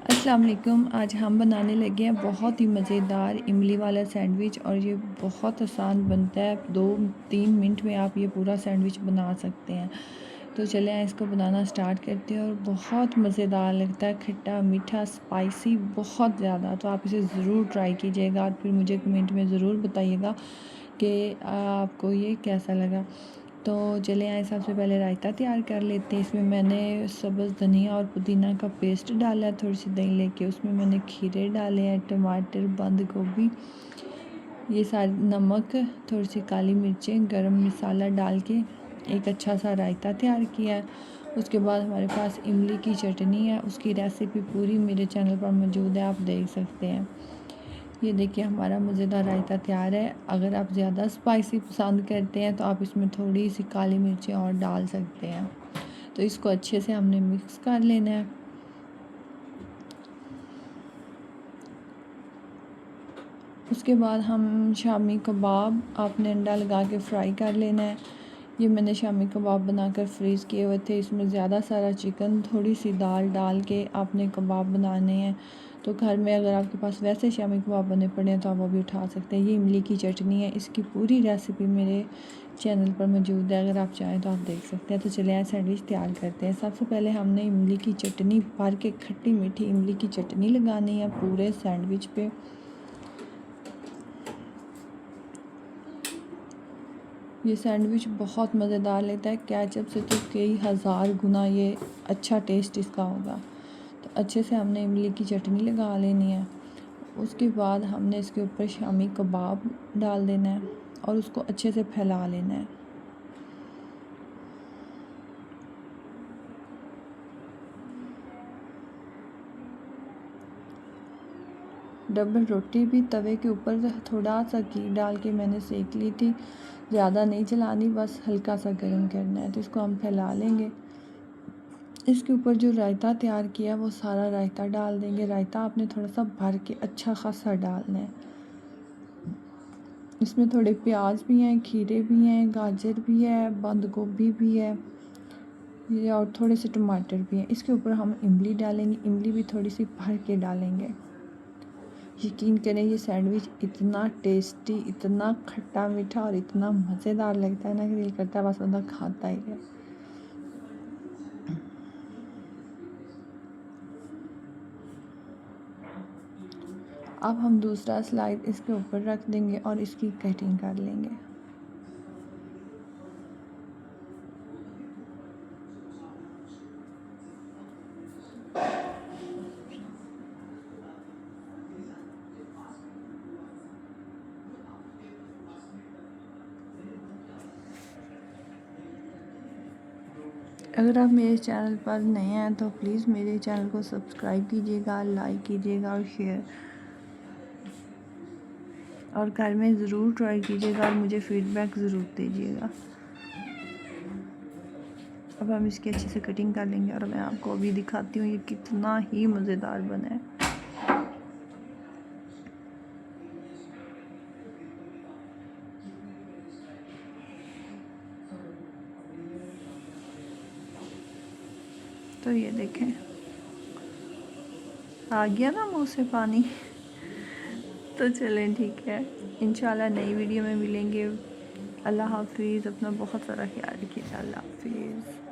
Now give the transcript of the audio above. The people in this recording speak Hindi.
अस्सलाम वालेकुम। आज हम बनाने लगे हैं बहुत ही मज़ेदार इमली वाला सैंडविच और ये बहुत आसान बनता है। 2-3 मिनट में आप ये पूरा सैंडविच बना सकते हैं। तो चलें इसको बनाना स्टार्ट करते हैं और बहुत मज़ेदार लगता है, खट्टा मीठा स्पाइसी बहुत ज़्यादा। तो आप इसे ज़रूर ट्राई कीजिएगा और फिर मुझे कमेंट में ज़रूर बताइएगा कि आपको ये कैसा लगा। तो चले आए, सबसे पहले रायता तैयार कर लेते हैं। इसमें मैंने सब्ज़ धनिया और पुदीना का पेस्ट डाला है, थोड़ी सी दही लेके उसमें मैंने खीरे डाले हैं, टमाटर, बंद गोभी, ये सारे, नमक, थोड़ी सी काली मिर्चें, गरम मसाला डाल के एक अच्छा सा रायता तैयार किया है। उसके बाद हमारे पास इमली की चटनी है, उसकी रेसिपी पूरी मेरे चैनल पर मौजूद है, आप देख सकते हैं। ये देखिए हमारा मज़ेदार रायता तैयार है। अगर आप ज़्यादा स्पाइसी पसंद करते हैं तो आप इसमें थोड़ी सी काली मिर्चें और डाल सकते हैं। तो इसको अच्छे से हमने मिक्स कर लेना है। उसके बाद हम शामी कबाब, आपने अंडा लगा के फ्राई कर लेना है। ये मैंने शामी कबाब बनाकर फ्रीज़ किए हुए थे। इसमें ज़्यादा सारा चिकन, थोड़ी सी दाल डाल के आपने कबाब बनाने हैं। तो घर में अगर आपके पास वैसे शामी कबाब बने पड़े हैं तो आप वो भी उठा सकते हैं। ये इमली की चटनी है, इसकी पूरी रेसिपी मेरे चैनल पर मौजूद है, अगर आप चाहें तो आप देख सकते हैं। तो चलिए सैंडविच तैयार करते हैं। सबसे पहले हमने इमली की चटनी भर के, खट्टी मीठी इमली की चटनी लगानी है पूरे सैंडविच पे। ये सैंडविच बहुत मज़ेदार लगता है, केचप से तो कई हज़ार गुना ये अच्छा टेस्ट इसका होगा। तो अच्छे से हमने इमली की चटनी लगा लेनी है। उसके बाद हमने इसके ऊपर शामी कबाब डाल देना है और उसको अच्छे से फैला लेना है। डबल रोटी भी तवे के ऊपर थोड़ा सा घी डाल के मैंने सेक ली थी, ज़्यादा नहीं जलानी, बस हल्का सा गर्म करना है। तो इसको हम फैला लेंगे। इसके ऊपर जो रायता तैयार किया वो सारा रायता डाल देंगे। रायता आपने थोड़ा सा भर के अच्छा खासा डालना है। इसमें थोड़े प्याज भी हैं, खीरे भी हैं, गाजर भी है, बंद गोभी भी है, ये और थोड़े से टमाटर भी हैं। इसके ऊपर हम इमली डालेंगे, इमली भी थोड़ी सी भर के डालेंगे। यकीन करें ये सैंडविच इतना टेस्टी, इतना खट्टा मीठा और इतना मज़ेदार लगता है ना कि दिल करता है बस बंदा खाता ही रहे। अब हम दूसरा स्लाइस इसके ऊपर रख देंगे और इसकी कटिंग कर लेंगे। अगर आप मेरे चैनल पर नए हैं तो प्लीज़ मेरे चैनल को सब्सक्राइब कीजिएगा, लाइक कीजिएगा और शेयर, और घर में ज़रूर ट्राई कीजिएगा और मुझे फ़ीडबैक ज़रूर दीजिएगा। अब हम इसकी अच्छे से कटिंग कर लेंगे और मैं आपको अभी दिखाती हूँ ये कितना ही मज़ेदार बना है। तो ये देखें, आ गया ना मुँह से पानी। तो चलें ठीक है, इंशाल्लाह नई वीडियो में मिलेंगे। अल्लाह हाफिज़, अपना बहुत सारा ख्याल रखिएगा। अल्लाह हाफिज़।